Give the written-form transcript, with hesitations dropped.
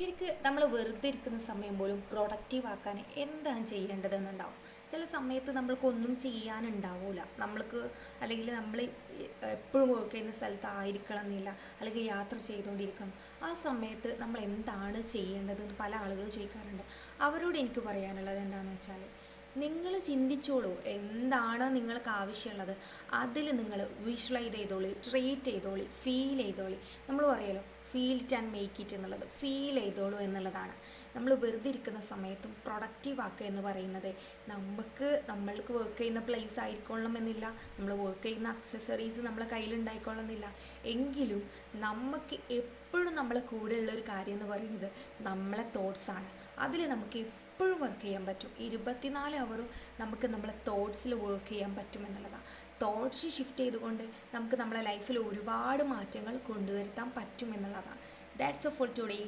ശരിക്ക് നമ്മൾ വെറുതെ ഇരിക്കുന്ന സമയം പോലും പ്രൊഡക്റ്റീവ് ആക്കാൻ എന്താണ് ചെയ്യേണ്ടതെന്നുണ്ടാവും. ചില സമയത്ത് നമ്മൾക്കൊന്നും ചെയ്യാനുണ്ടാവില്ല, നമ്മൾക്ക് അല്ലെങ്കിൽ നമ്മൾ എപ്പോഴും വർക്ക് ചെയ്യുന്ന സ്ഥലത്തായിരിക്കണം എന്നില്ല, അല്ലെങ്കിൽ യാത്ര ചെയ്തുകൊണ്ടിരിക്കണം. ആ സമയത്ത് നമ്മൾ എന്താണ് ചെയ്യേണ്ടതെന്ന് പല ആളുകളും ചോദിക്കാറുണ്ട്. അവരോട് എനിക്ക് പറയാനുള്ളത് എന്താണെന്ന് വെച്ചാൽ, നിങ്ങൾ ചിന്തിച്ചോളൂ എന്താണ് നിങ്ങൾക്ക് ആവശ്യമുള്ളത്. അതിൽ നിങ്ങൾ വിഷ്വലൈസ് ചെയ്തോളി, ട്രീറ്റ് ചെയ്തോളി, ഫീൽ ചെയ്തോളി. നമ്മൾ പറയുമല്ലോ, feel it and make it എന്നുള്ളത്. ഫീൽ ചെയ്തോളൂ എന്നുള്ളതാണ്. നമ്മൾ വെറുതെ ഇരിക്കുന്ന സമയത്തും പ്രൊഡക്റ്റീവ് ആക്കുക എന്ന് പറയുന്നത് നമ്മൾക്ക് വർക്ക് ചെയ്യുന്ന പ്ലേസ് ആയിക്കൊള്ളണം എന്നില്ല, നമ്മൾ വർക്ക് ചെയ്യുന്ന അക്സസറീസ് നമ്മളെ കയ്യിലുണ്ടായിക്കൊള്ളുന്നില്ല. എങ്കിലും നമുക്ക് എപ്പോഴും നമ്മളെ കൂടെയുള്ള ഒരു കാര്യം എന്ന് പറയുന്നത് നമ്മളെ തോട്ട്സാണ്. അതിൽ നമുക്ക് എപ്പോഴും വർക്ക് ചെയ്യാൻ പറ്റും. 24 അവറും നമുക്ക് നമ്മളെ തോട്ട്സിൽ വർക്ക് ചെയ്യാൻ പറ്റും എന്നുള്ളതാണ്. തോട്ട്സ് ഷിഫ്റ്റ് ചെയ്തുകൊണ്ട് നമുക്ക് നമ്മളെ ലൈഫിൽ ഒരുപാട് മാറ്റങ്ങൾ കൊണ്ടുവരുത്താൻ പറ്റും എന്നുള്ളതാണ്. That's all for today.